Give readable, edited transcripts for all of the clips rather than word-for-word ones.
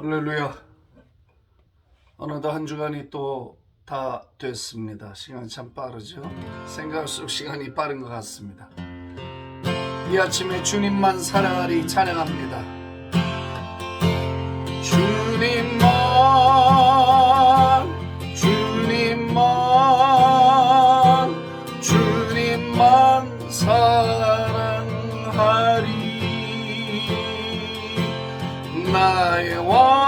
할렐루야. 어느덧 한 주간이 또 다 됐습니다. 시간이 참 빠르죠. 생각할수록 시간이 빠른 것 같습니다. 이 아침에 주님만 사랑하리 찬양합니다. 주님만 사랑하리. 나의 왕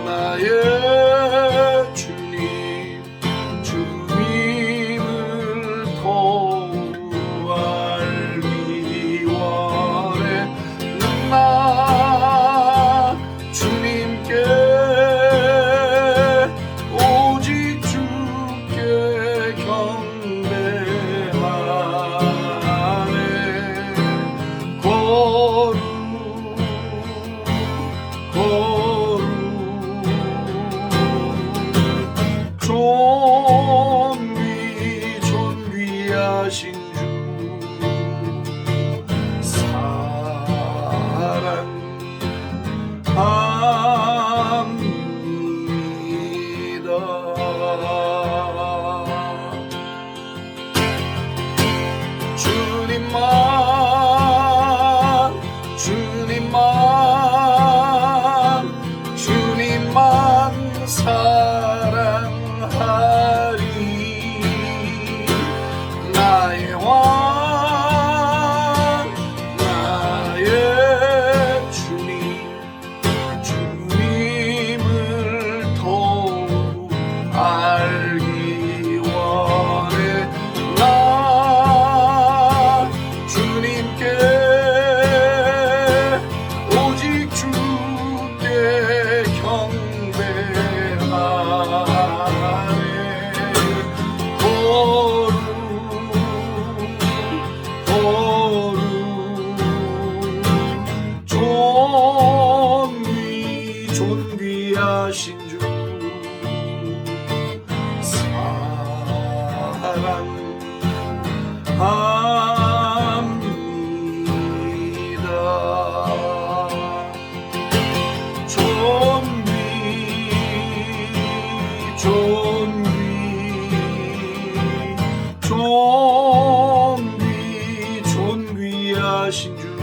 나의 주님, 주님을 도우알기 원해. 나 주님께 오직 주께 경배하네. 존귀하신 주 사랑합니다. 주님만 사랑하리. 나의 왕 나의 주님, 주님을 더욱 알기 원해. 나 주님께 오직 주께 경배하네. 존귀하신 주 사랑합니다. 존귀하신 주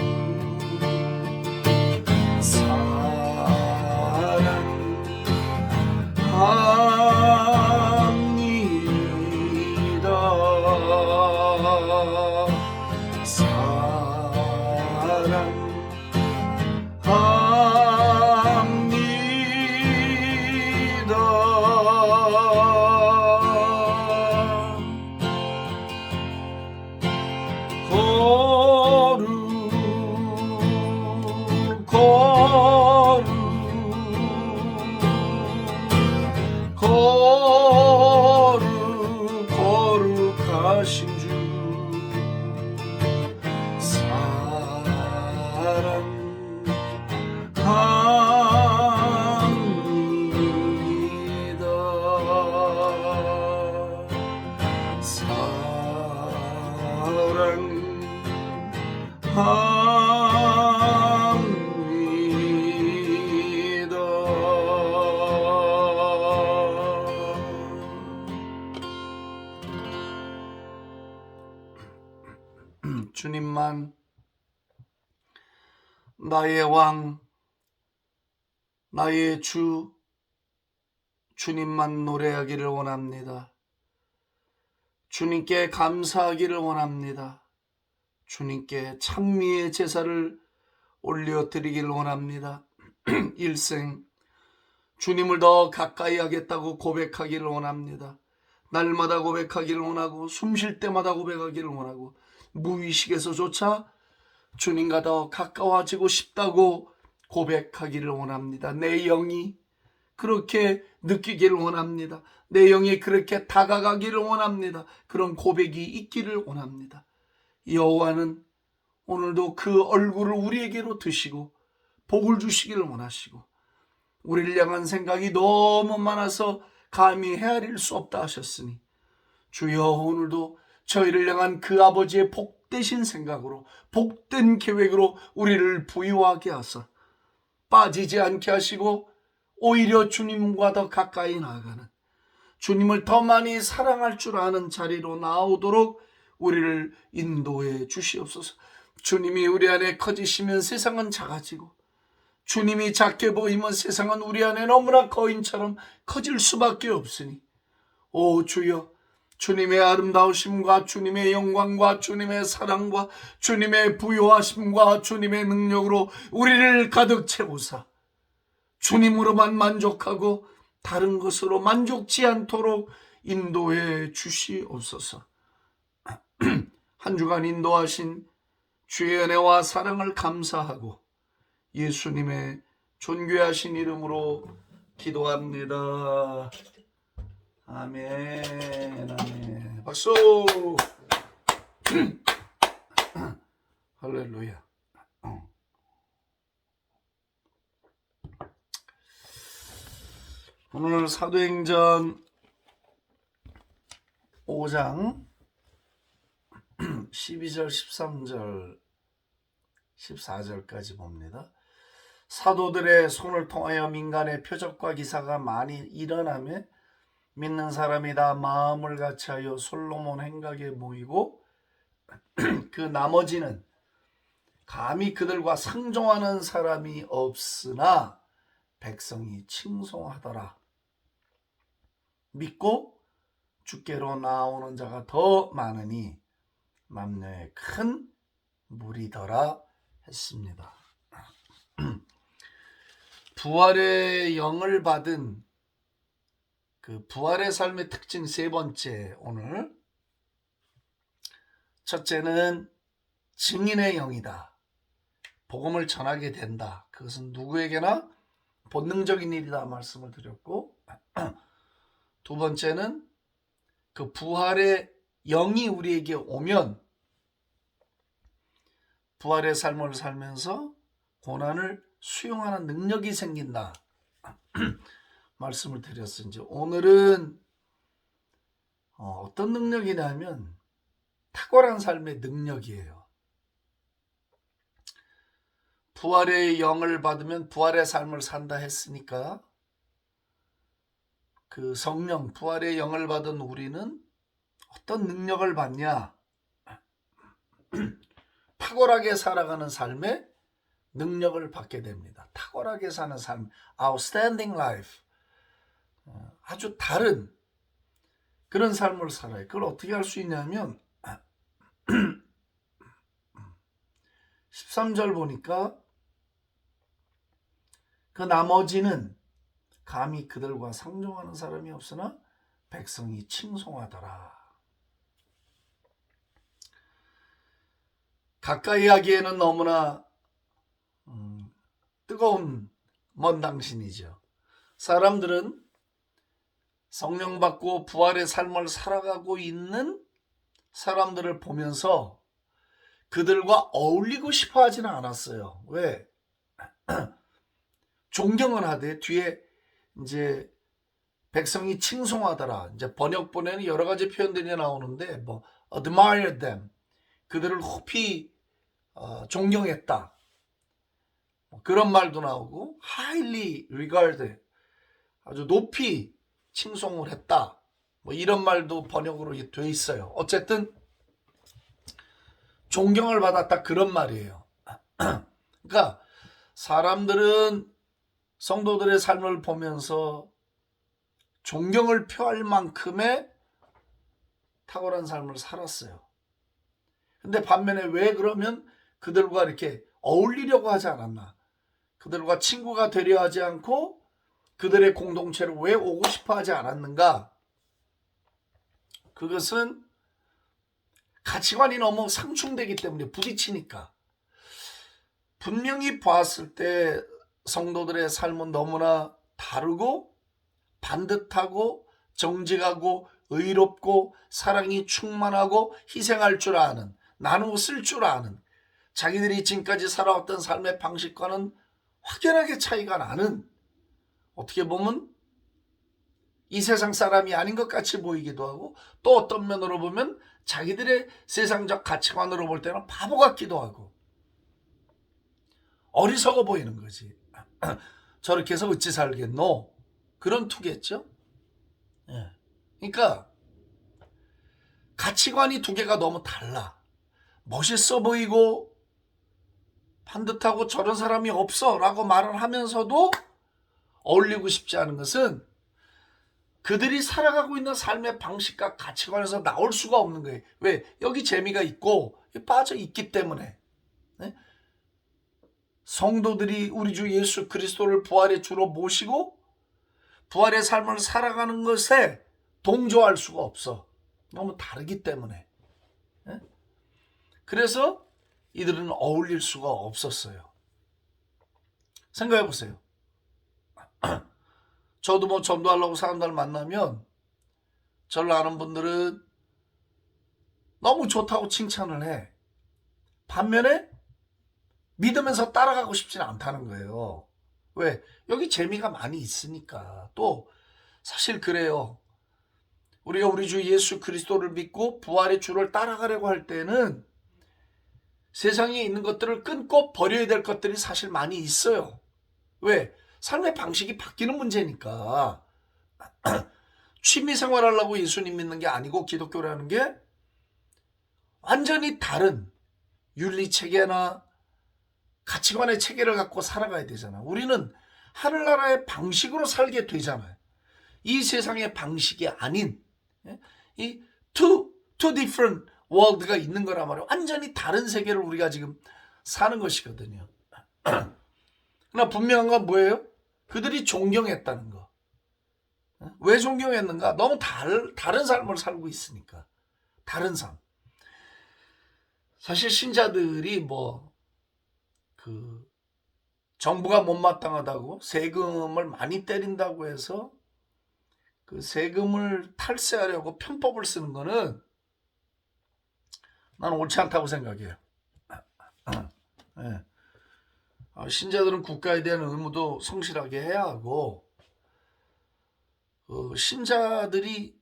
거룩하신 주 사랑합니다. 주님만 나의 왕 나의 주, 주님만 노래하기를 원합니다. 주님께 감사하기를 원합니다. 주님께 찬미의 제사를 올려드리기를 원합니다. 일생 주님을 더 가까이 하겠다고 고백하기를 원합니다. 날마다 고백하기를 원하고 숨 쉴 때마다 고백하기를 원하고 무의식에서조차 주님과 더 가까워지고 싶다고 고백하기를 원합니다. 내 영이 그렇게 느끼기를 원합니다. 내 영이 그렇게 다가가기를 원합니다. 그런 고백이 있기를 원합니다. 여호와는 오늘도 그 얼굴을 우리에게로 드시고 복을 주시기를 원하시고 우리를 향한 생각이 너무 많아서 감히 헤아릴 수 없다 하셨으니 주여 오늘도 저희를 향한 그 아버지의 복되신 생각으로 복된 계획으로 우리를 부유하게 하사 빠지지 않게 하시고 오히려 주님과 더 가까이 나아가는, 주님을 더 많이 사랑할 줄 아는 자리로 나오도록 우리를 인도해 주시옵소서. 주님이 우리 안에 커지시면 세상은 작아지고, 주님이 작게 보이면 세상은 우리 안에 너무나 거인처럼 커질 수밖에 없으니, 오 주여, 주님의 아름다우심과 주님의 영광과 주님의 사랑과 주님의 부요하심과 주님의 능력으로 우리를 가득 채우사 주님으로만 만족하고 다른 것으로 만족지 않도록 인도해 주시옵소서. 한 주간 인도하신 주의 은혜와 사랑을 감사하고 예수님의 존귀하신 이름으로 기도합니다. 아멘. 아멘. 박수. 할렐루야. 오늘 사도행전 5장 12절 13절 14절까지 봅니다. 사도들의 손을 통하여 민간의 표적과 기사가 많이 일어나며 믿는 사람이 다 마음을 같이하여 솔로몬 행각에 모이고 그 나머지는 감히 그들과 상종하는 사람이 없으나 백성이 칭송하더라. 믿고 주께로 나오는 자가 더 많으니 만녀의 큰 무리더라 했습니다. 부활의 영을 받은 그 부활의 삶의 특징 세 번째, 오늘 첫째는 증인의 영이다. 복음을 전하게 된다. 그것은 누구에게나 본능적인 일이다 말씀을 드렸고, 두 번째는 그 부활의 영이 우리에게 오면 부활의 삶을 살면서 고난을 수용하는 능력이 생긴다 말씀을 드렸습니다. 오늘은 어떤 능력이냐면 탁월한 삶의 능력이에요. 부활의 영을 받으면 부활의 삶을 산다 했으니까 그 성령, 부활의 영을 받은 우리는 어떤 능력을 받냐? 탁월하게 살아가는 삶의 능력을 받게 됩니다. 탁월하게 사는 삶, outstanding life, 아주 다른 그런 삶을 살아요. 그걸 어떻게 할 수 있냐면 13절 보니까 그 나머지는 감히 그들과 상종하는 사람이 없으나 백성이 칭송하더라. 가까이 하기에는 너무나 뜨거운 먼 당신이죠. 사람들은 성령 받고 부활의 삶을 살아가고 있는 사람들을 보면서 그들과 어울리고 싶어 하지는 않았어요. 왜? 존경은 하되 뒤에 이제 백성이 칭송하더라. 이제 번역본에는 여러 가지 표현들이 나오는데 뭐 admire them, 그들을 높이 존경했다, 그런 말도 나오고 highly regarded, 아주 높이 칭송을 했다, 뭐 이런 말도 번역으로 돼 있어요. 어쨌든 존경을 받았다, 그런 말이에요. 그러니까 사람들은 성도들의 삶을 보면서 존경을 표할 만큼의 탁월한 삶을 살았어요. 근데 반면에 왜 그러면 그들과 이렇게 어울리려고 하지 않았나? 그들과 친구가 되려 하지 않고 그들의 공동체를 왜 오고 싶어 하지 않았는가? 그것은 가치관이 너무 상충되기 때문에, 부딪히니까. 분명히 봤을 때 성도들의 삶은 너무나 다르고 반듯하고 정직하고 의롭고 사랑이 충만하고 희생할 줄 아는, 나누어 쓸 줄 아는, 자기들이 지금까지 살아왔던 삶의 방식과는 확연하게 차이가 나는, 어떻게 보면 이 세상 사람이 아닌 것 같이 보이기도 하고, 또 어떤 면으로 보면 자기들의 세상적 가치관으로 볼 때는 바보 같기도 하고 어리석어 보이는 거지. 저렇게 해서 어찌 살겠노? 그런 투겠죠. 예. 그러니까 가치관이 두 개가 너무 달라. 멋있어 보이고 반듯하고 저런 사람이 없어 라고 말을 하면서도 어울리고 싶지 않은 것은 그들이 살아가고 있는 삶의 방식과 가치관에서 나올 수가 없는 거예요. 왜? 여기 재미가 있고 빠져 있기 때문에. 네? 성도들이 우리 주 예수 그리스도를 부활의 주로 모시고 부활의 삶을 살아가는 것에 동조할 수가 없어. 너무 다르기 때문에. 네? 그래서 이들은 어울릴 수가 없었어요. 생각해 보세요. 저도 뭐 전도하려고 사람들 만나면 저를 아는 분들은 너무 좋다고 칭찬을 해. 반면에 믿으면서 따라가고 싶지는 않다는 거예요. 왜? 여기 재미가 많이 있으니까. 또 사실 그래요. 우리가 우리 주 예수 그리스도를 믿고 부활의 주를 따라가려고 할 때는 세상에 있는 것들을 끊고 버려야 될 것들이 사실 많이 있어요. 왜? 삶의 방식이 바뀌는 문제니까. 취미 생활하려고 예수님 믿는 게 아니고 기독교라는 게 완전히 다른 윤리체계나 가치관의 체계를 갖고 살아가야 되잖아. 우리는 하늘나라의 방식으로 살게 되잖아요. 이 세상의 방식이 아닌 이 two different world가 있는 거란 말이에요. 완전히 다른 세계를 우리가 지금 사는 것이거든요. 그러나 분명한 건 뭐예요? 그들이 존경했다는 거. 왜 존경했는가? 너무 다른 삶을 살고 있으니까. 다른 삶. 사실 신자들이 정부가 못마땅하다고 세금을 많이 때린다고 해서 그 세금을 탈세하려고 편법을 쓰는 거는 나는 옳지 않다고 생각해요. 네. 신자들은 국가에 대한 의무도 성실하게 해야 하고 신자들이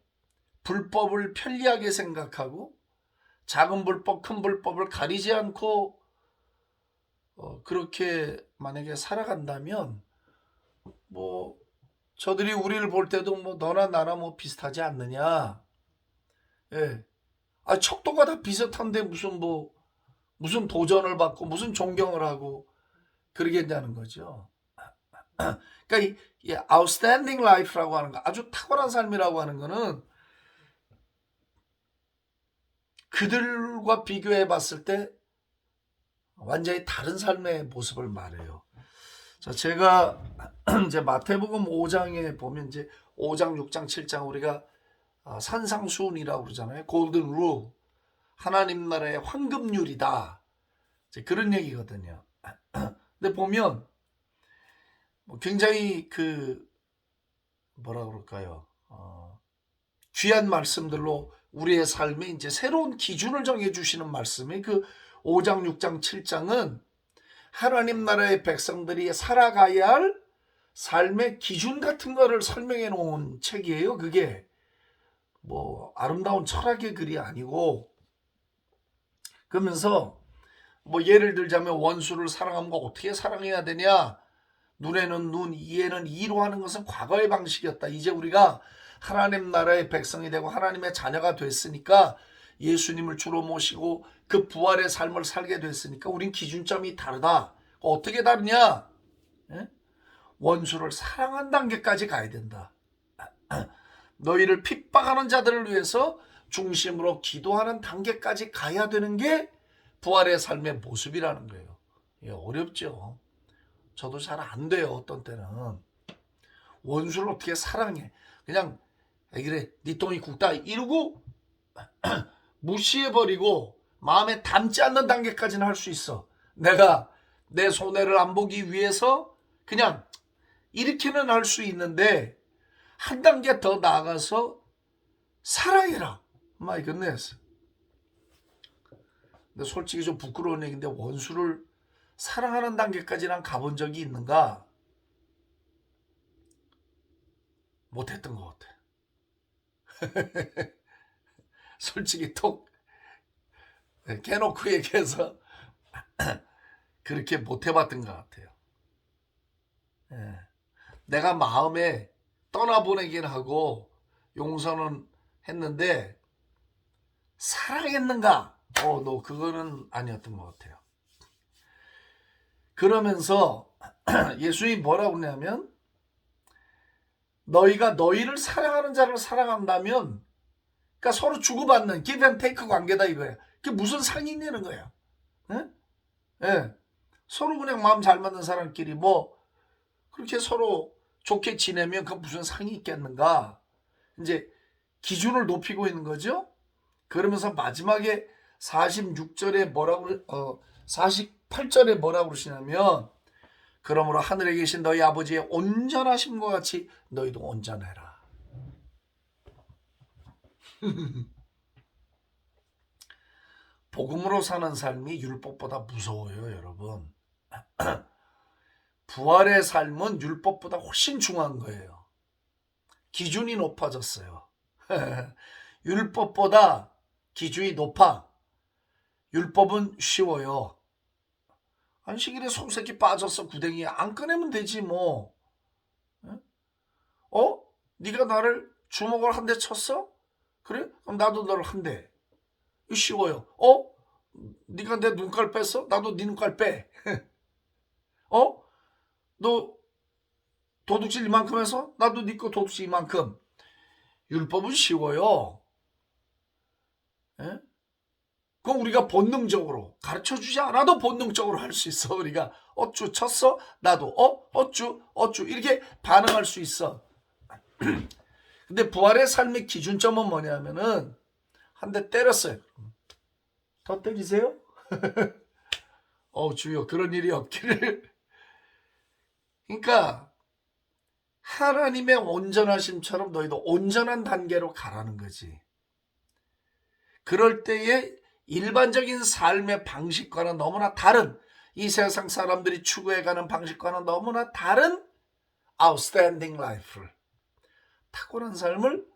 불법을 편리하게 생각하고 작은 불법, 큰 불법을 가리지 않고 그렇게 만약에 살아간다면 저들이 우리를 볼 때도 너나 나나 비슷하지 않느냐. 예. 척도가 다 비슷한데 무슨 도전을 받고 무슨 존경을 하고 그러겠냐는 거죠. 그러니까 이 outstanding life라고 하는 거, 아주 탁월한 삶이라고 하는 거는 그들과 비교해 봤을 때 완전히 다른 삶의 모습을 말해요. 자, 제가 이제 마태복음 5장에 보면 이제 5장, 6장, 7장 우리가 산상수훈이라고 그러잖아요. 골든 룰. 하나님 나라의 황금률이다. 이제 그런 얘기거든요. 근데 보면 굉장히 뭐라 그럴까요? 귀한 말씀들로 우리의 삶에 이제 새로운 기준을 정해 주시는 말씀이 5장, 6장, 7장은 하나님 나라의 백성들이 살아가야 할 삶의 기준 같은 거를 설명해 놓은 책이에요. 그게 아름다운 철학의 글이 아니고, 그러면서 예를 들자면 원수를 사랑하면 어떻게 사랑해야 되냐? 눈에는 눈, 이에는 이로 하는 것은 과거의 방식이었다. 이제 우리가 하나님 나라의 백성이 되고 하나님의 자녀가 됐으니까 예수님을 주로 모시고 그 부활의 삶을 살게 됐으니까 우린 기준점이 다르다. 어떻게 다르냐? 원수를 사랑한 단계까지 가야 된다. 너희를 핍박하는 자들을 위해서 중심으로 기도하는 단계까지 가야 되는 게 부활의 삶의 모습이라는 거예요. 이게 어렵죠. 저도 잘 안 돼요. 어떤 때는. 원수를 어떻게 사랑해. 그냥 그래 네 똥이 굵다 이러고 무시해버리고 마음에 담지 않는 단계까지는 할 수 있어. 내가 내 손해를 안 보기 위해서 그냥 이렇게는 할 수 있는데 한 단계 더 나아가서 사랑해라. 마이 굿네스. 근데 솔직히 좀 부끄러운 얘기인데 원수를 사랑하는 단계까지는 가본 적이 있는가? 못했던 것 같아. 솔직히 톡 깨놓고 얘기해서 그렇게 못해봤던 것 같아요. 예. 내가 마음에 떠나보내긴 하고 용서는 했는데 사랑했는가? 너 그거는 아니었던 것 같아요. 그러면서 예수님이 뭐라고 그러냐면 너희가 너희를 사랑하는 자를 사랑한다면 그러니까 서로 주고받는 give and take 관계다 이거야. 그게 무슨 상이 있냐는 거야. 예? 예. 서로 그냥 마음 잘 맞는 사람끼리 뭐 그렇게 서로 좋게 지내면 그 무슨 상이 있겠는가. 이제 기준을 높이고 있는 거죠. 그러면서 마지막에 46절에 48절에 뭐라고 그러시냐면 그러므로 하늘에 계신 너희 아버지의 온전하심과 같이 너희도 온전해라. 복음으로 사는 삶이 율법보다 무서워요, 여러분. 부활의 삶은 율법보다 훨씬 중요한 거예요. 기준이 높아졌어요. 율법보다 기준이 높아. 율법은 쉬워요. 안식일에 속새끼 빠졌어, 구덩이에 안 꺼내면 되지 뭐. 네가 나를 주먹을 한 대 쳤어? 그래? 그럼 나도 너를 한 대. 이거 쉬워요. 네가 내 눈깔 뺐어? 나도 네 눈깔 빼. 너 도둑질 이만큼 해서? 나도 네 거 도둑질 이만큼. 율법은 쉬워요. 예? 그럼 우리가 본능적으로 가르쳐주지 않아도 본능적으로 할 수 있어. 우리가 어쭈 쳤어? 나도 어쭈 이렇게 반응할 수 있어. 근데 부활의 삶의 기준점은 뭐냐면은 한 대 때렸어요. 더 때리세요? 주여 그런 일이 없기를. 그러니까 하나님의 온전하심처럼 너희도 온전한 단계로 가라는 거지. 그럴 때에 일반적인 삶의 방식과는 너무나 다른, 이 세상 사람들이 추구해가는 방식과는 너무나 다른 outstanding life를, 탁월한 삶을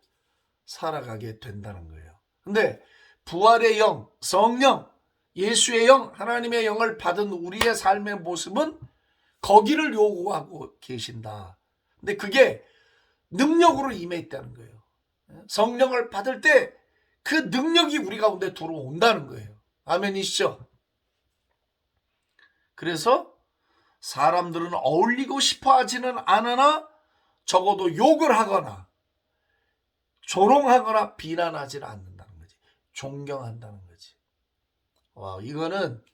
살아가게 된다는 거예요. 근데 부활의 영, 성령, 예수의 영, 하나님의 영을 받은 우리의 삶의 모습은 거기를 요구하고 계신다. 근데 그게 능력으로 임해 있다는 거예요. 성령을 받을 때 그 능력이 우리 가운데 들어온다는 거예요. 아멘이시죠? 그래서 사람들은 어울리고 싶어 하지는 않으나 적어도 욕을 하거나 조롱하거나 비난하지는 않는다는 거지. 존경한다는 거지. 와, 이거는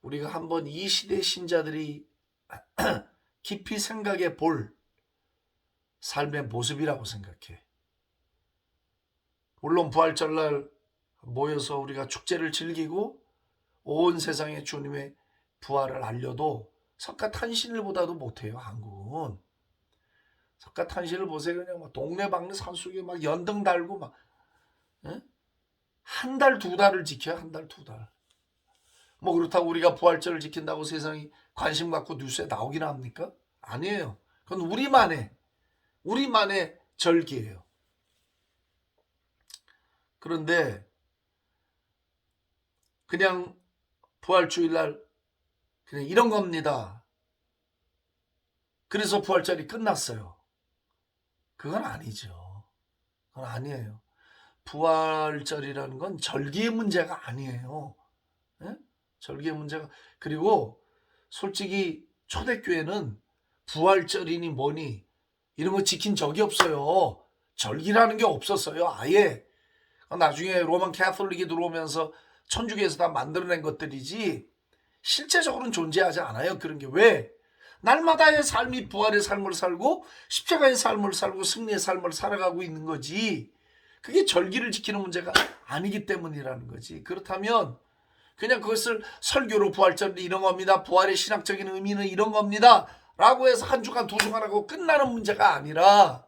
우리가 한번 이 시대 신자들이 깊이 생각해 볼 삶의 모습이라고 생각해. 물론 부활절날 모여서 우리가 축제를 즐기고 온 세상에 주님의 부활을 알려도 석가탄신일보다도 못해요. 한국은. 석가탄신일 보세요. 그냥 막 동네방네 산속에 막 연등 달고 막 한 달, 두 달을 지켜요. 한 달, 두 달. 뭐 그렇다고 우리가 부활절을 지킨다고 세상이 관심 갖고 뉴스에 나오긴 합니까? 아니에요. 그건 우리만의 절기예요. 그런데 그냥 부활주일날 그냥 이런 겁니다. 그래서 부활절이 끝났어요. 그건 아니죠. 그건 아니에요. 부활절이라는 건 절기의 문제가 아니에요. 예? 절기의 문제가. 그리고 솔직히 초대교회는 부활절이니 뭐니 이런 거 지킨 적이 없어요. 절기라는 게 없었어요. 아예. 나중에 로만 캐톨릭이 들어오면서 천주교에서 다 만들어낸 것들이지 실제적으로는 존재하지 않아요. 그런 게 왜? 날마다의 삶이 부활의 삶을 살고 십자가의 삶을 살고 승리의 삶을 살아가고 있는 거지. 그게 절기를 지키는 문제가 아니기 때문이라는 거지. 그렇다면 그냥 그것을 설교로 부활절 이런 겁니다. 부활의 신학적인 의미는 이런 겁니다. 라고 해서 한 주간 두 주간 하고 끝나는 문제가 아니라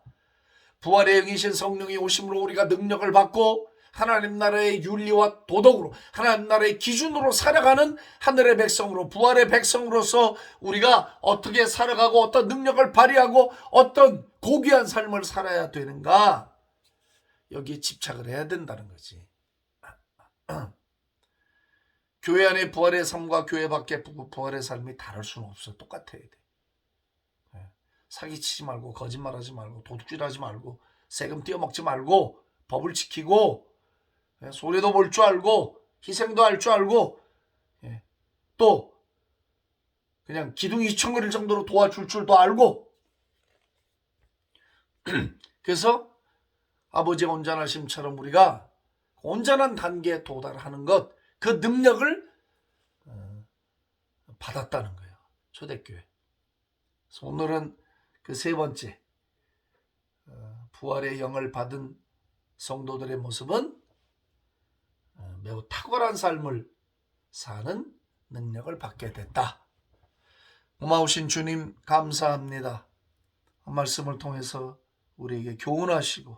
부활의 영이신 성령이 오심으로 우리가 능력을 받고 하나님 나라의 윤리와 도덕으로 하나님 나라의 기준으로 살아가는 하늘의 백성으로 부활의 백성으로서 우리가 어떻게 살아가고 어떤 능력을 발휘하고 어떤 고귀한 삶을 살아야 되는가, 여기에 집착을 해야 된다는 거지. 교회 안의 부활의 삶과 교회 밖의 부활의 삶이 다를 수는 없어. 똑같아야 돼. 사기치지 말고 거짓말하지 말고 도둑질하지 말고 세금 떼어먹지 말고 법을 지키고 소리도 볼 줄 알고 희생도 할 줄 알고 또 그냥 기둥이 휘청거릴 정도로 도와줄 줄도 알고 그래서 아버지의 온전하심처럼 우리가 온전한 단계에 도달하는 것, 그 능력을 받았다는 거예요. 초대교회. 그래서 오늘은 그 세 번째 부활의 영을 받은 성도들의 모습은 매우 탁월한 삶을 사는 능력을 받게 됐다. 고마우신 주님 감사합니다. 말씀을 통해서 우리에게 교훈하시고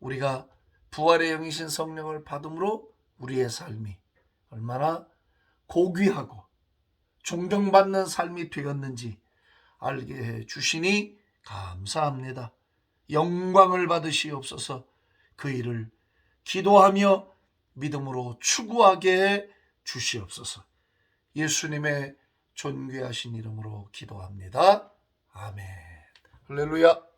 우리가 부활의 영이신 성령을 받음으로 우리의 삶이 얼마나 고귀하고 존경받는 삶이 되었는지 알게 해 주시니 감사합니다. 영광을 받으시옵소서. 그 일을 기도하며 믿음으로 추구하게 해 주시옵소서. 예수님의 존귀하신 이름으로 기도합니다. 아멘. 할렐루야.